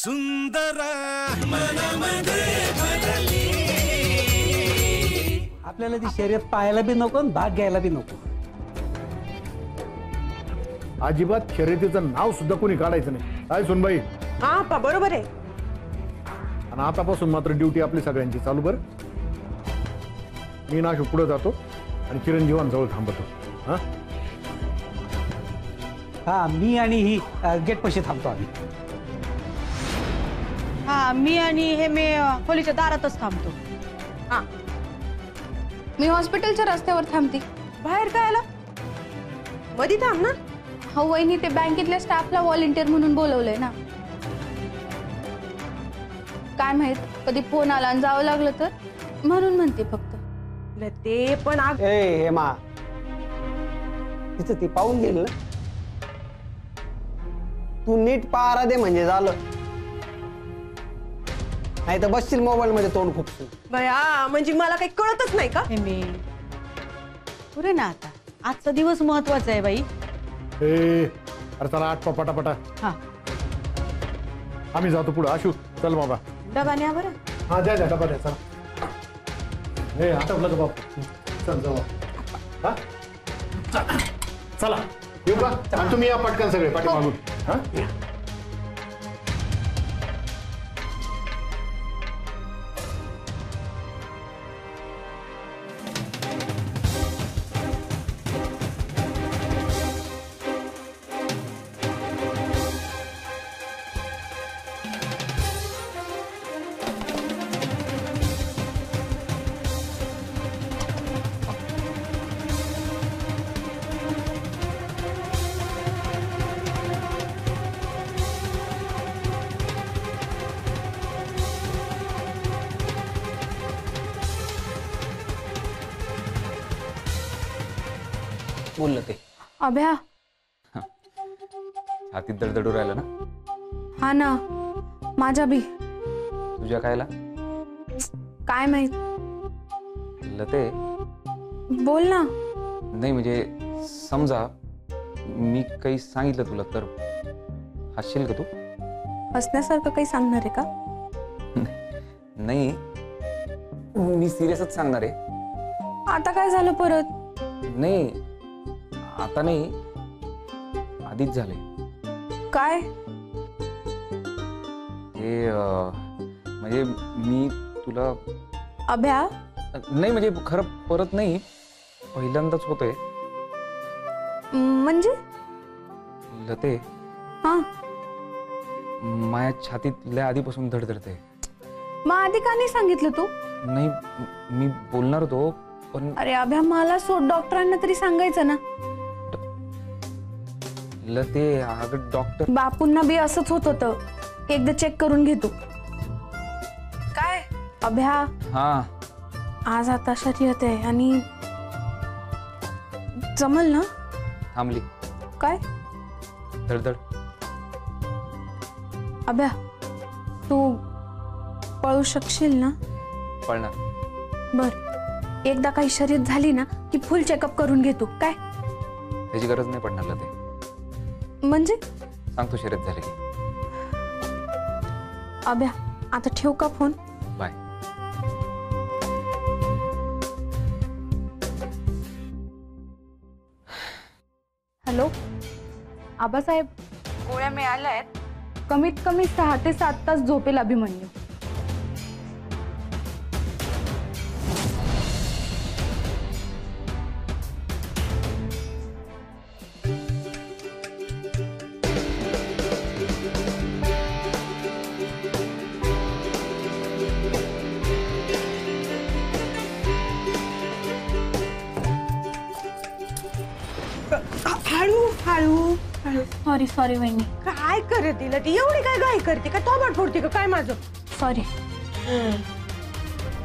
सुंदर मनामध्ये भरली. आपल्याला ती शर्यत पाहायला बी नको आणि भाग घ्यायला बी नको. अजिबात शर्यतीचं नाव सुद्धा कोणी काढायचं नाही. काय सुनबाई? हा बरोबर आहे. आणि आतापासून मात्र ड्युटी आपली सगळ्यांची चालू. बरं मी नाशू पुढे जातो आणि चिरंजीवांजवळ थांबतो. हा हा मी आणि ही गेट पाशी थांबतो आम्ही. हा मी आणि हे मी खोलीच्या दारातच थांबतो. हा मी हॉस्पिटलच्या रस्त्यावर थांबते. बाहेर काय आला? मध्ये थांब ना. हो वहिनी, ते बँकेतल्या स्टाफला व्हॉलंटियर म्हणून बोलवलंय ना. काय माहित कधी फोन आला आणि जावं लागलं तर, म्हणून म्हणते फक्त. ते पण हेमा, तिचं ती पाहून गेल ना. तू नीट पारा दे म्हणजे झालं, नाही तर बसशील मोबाईल मध्ये तोंड खुपसून. बया म्हणजे मला काही कळतच नाही का? हे मी पुरे ना आता आजचा दिवस महत्वाचा आहे बाई. अरे चला आठ पटापटा. हा आम्ही जातो पुढे. आशू चल बाबा. डबा न्या बरं. हा द्या द्या डबा द्या. चला हे आटपलं का बाप? चल जाऊ. हा चला येऊ का? आणि तुम्ही या पटकन सगळे पाठीमागून. हा बोललं ते. अभ्या हातीत दडदडू राहिलं ना? हा ना, माझ्या बी. तुझ्या कायला? काय माहित. लते बोल ना. नाही म्हणजे समजा मी काही सांगितलं तुला तर हसशील का तू? हसण्यासारखं काही सांगणार आहे का? नाही मी सिरियसच सांगणार आहे. आता काय झालं परत? नाही आता नाही, आधीच झाले. काय? हे म्हणजे मी तुला अभ्या नाही म्हणजे खरं परत नाही, पहिल्यांदाच होतंय. म्हणजे लते हा माझ्या छातीत लय आधीपासून धडधडते. मग आधी का नाही सांगितलं तू? नाही मी बोलणार होतो पण. अरे अभ्या मला सोड, डॉक्टरांना तरी सांगायचं ना. लते अगं डॉक्टर बापूंना बी असंच होत होतं. एकदा चेक करून घे तू. काय अभ्या? हा आज आता शर्यत आहे आणि जमल ना? थांबली. काय धडधड. अभ्या तू पळू शकशील ना? पळणार. बर एकदा काही शर्यत झाली ना की फुल चेकअप करून घे तू. काय त्याची गरज नाही पडणार लते. म्हणजे? सांगतो शर्यत झाली की. अभ्या आता ठेव का फोन? बाय. हॅलो आबासाहेब, गोळ्या मिळाल्या आहेत. कमीत कमी 6 ते 7 तास झोपेल अभिमन्यू. हळू हळू हळू. सॉरी सॉरी वहिनी. काय करते तिला ती एवढी काय घाई करते का? तोबड फोडते का काय माझं? सॉरी.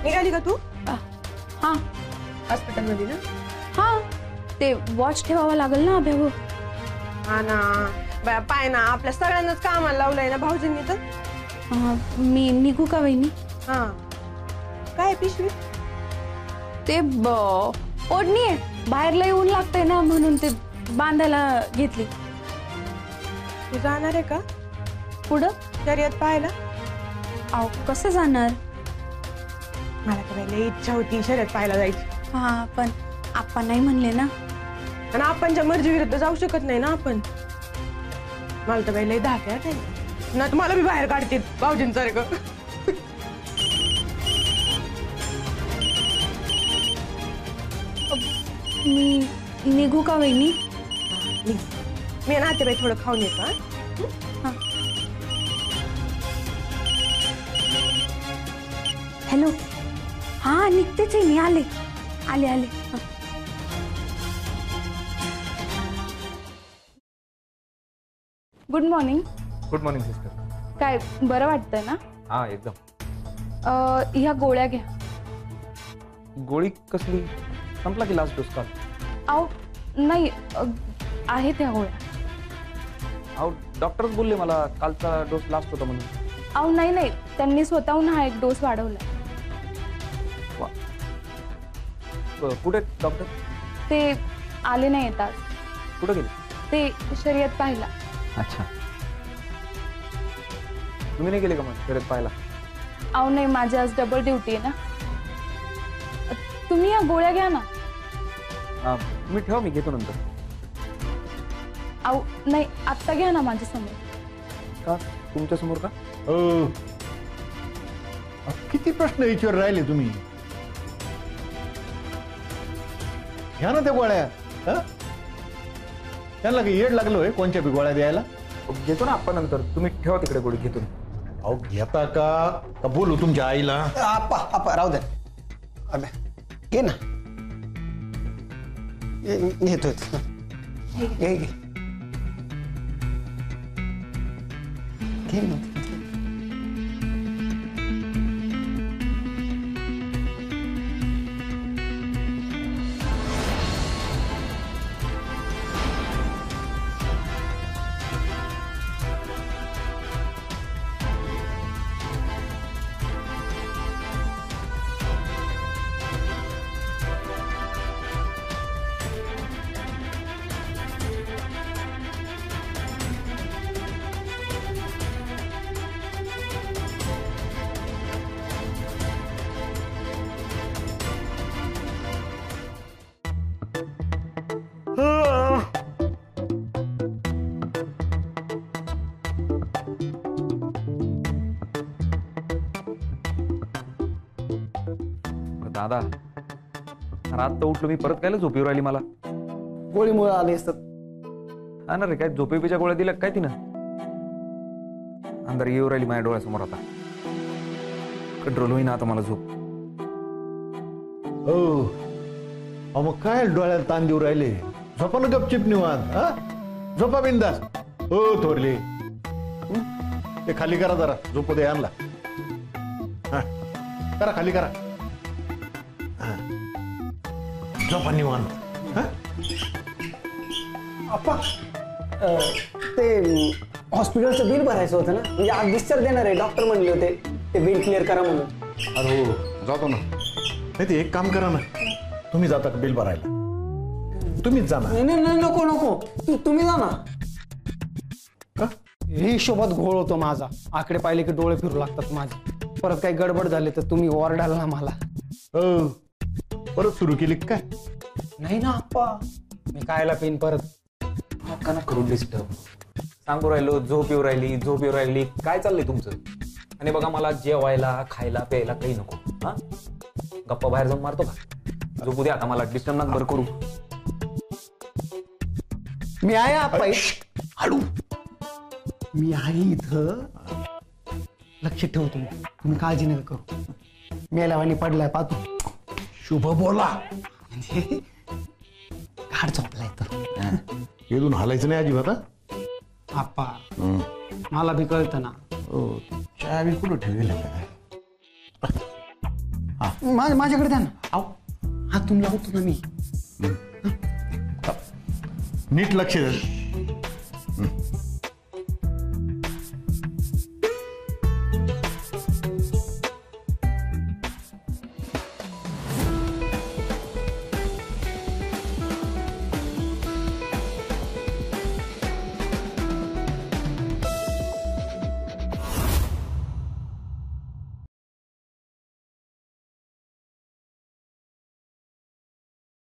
निघाली का तू? हा हॉस्पिटल मध्ये ना? हा ते वॉच ठेवावं लागेल ना अभ्या. हा ना पाय ना, आपल्या सगळ्यांनाच कामाला लावलंय ना भाऊजींनी तर. मी निघू का वहिनी? हा काय पिशवी? ते ओढणी आहे, बाहेर लय ऊन लागतंय ना म्हणून ते बांधायला घेतली. तू जाणार आहे का पुढं? शर्यत पाहायला? अहो कसं जाणार? मला तर लई इच्छा होती शर्यत पाहायला जायची. हा पण आपण नाही म्हणले ना. आणि आपणच्या मर्जी विरुद्ध जाऊ शकत नाही ना आपण. मला तर लई धाक आहे ना, तुम्हाला बी बाहेर काढतील भाऊजींसारखं. मी निघू का वहिनी? मी नातेबाई थोडं खाऊन येतो. हा. हॅलो. हा निघतेच आहे मी. आले आले आले. हा. Good morning. Good morning sister. काय बरं वाटतंय ना? हा एकदम. ह्या गोळ्या घ्या. गोळी कसली? संपला की लास्ट डोस काल? अहो नाही आहेत ह्या गोळ्या. अहो डॉक्टरच बोलले मला कालचा डोस लास्ट होता म्हणून. अहो नाही नाही त्यांनी स्वतःहून हा एक डोस वाढवला. कुठे डॉक्टर? ते आले नाही येतात. कुठे गेले? ते शर्यत पाहिला. अच्छा. तुम्ही नाही गेले का मग शर्यत पाहायला? अहो नाही माझी आज डबल ड्युटी आहे ना. तुम्ही या गोळ्या घ्या ना. मी घेतो नंतर. अहो नाही आत्ता घ्या ना माझ्या समोर. का तुमच्या समोर का? किती प्रश्न विचार राहिले तुम्ही? घ्या ना त्या गोळ्या. त्यांना काही येड लागलोय कोणत्या बी गोळ्या द्यायला? घेतो ना आपण नंतर. तुम्ही ठेवा तिकडे गोळी घेतो. अहो घेता का बोलू तुमच्या आईला? आपा राहू द्या. अबे घे ना. घेतोय. घे घे घे ना. दादा रात उठलो मी परत कायला झोपी राहिली मला? गोळीमुळे आले असतात. हा ना रे, काय झोपेपीच्या गोळ्या दिल्या काय तिनं? अंदर येऊ राहिली माझ्या डोळ्यासमोर. आता कंट्रोल होईना आता मला झोप. हो मग काय डोळ्याला ताण देऊ राहिले? झोपा ना गपचिप निवांत. झोपा बिंदास. हो थोरले ते खाली करा जरा. झोपू दे आणला. करा खाली करा. झोपा निवांत. आपा ते हॉस्पिटलचं बिल भरायचं होतं ना. म्हणजे आज डिस्चार्ज देणार आहे. डॉक्टर म्हणले होते ते बिल क्लिअर करा म्हणून. अरे हो जातो ना. नाही ते एक काम करा ना. तुम्ही जाता का बिल भरायला? तुम्हीच जा ना. नाही नको तुम्ही जा ना. का? हिशोबात घोळ होतो माझा. आकडे पाहिले की डोळे फिरू लागतात माझे. परत काही गडबड झाली तर तुम्ही ओरडाल ना मला. परत सुरू केली काय? नाही ना आप्पा, मी कायला पेन परत. का ना करून डिस्टर्ब. सांगू राहिलो झोप येऊ राहिली. काय चाललंय तुमचं? आणि बघा मला जेवायला खायला प्यायला काही नको. हा गप्पा बाहेर जाऊन मारतो का? झोपू दे आता मला. डिस्टर्ब नका बरं करू. मी आहे आप्पा. हळू. मी आहे इथं. लक्ष ठेव तुम्ही काळजी नका करू. मेल्यावानी पडलाय पाहतो. शुभ बोला. म्हणजे घाट झोपलाय तर. येऊन हालायचं नाही अजिबात. आप्पा मला बी कळतं ना. चावी कुठं ठेवले? माझ्याकडे द्या ना. अहो हातून लावतो ना मी. नीट लक्ष द्या.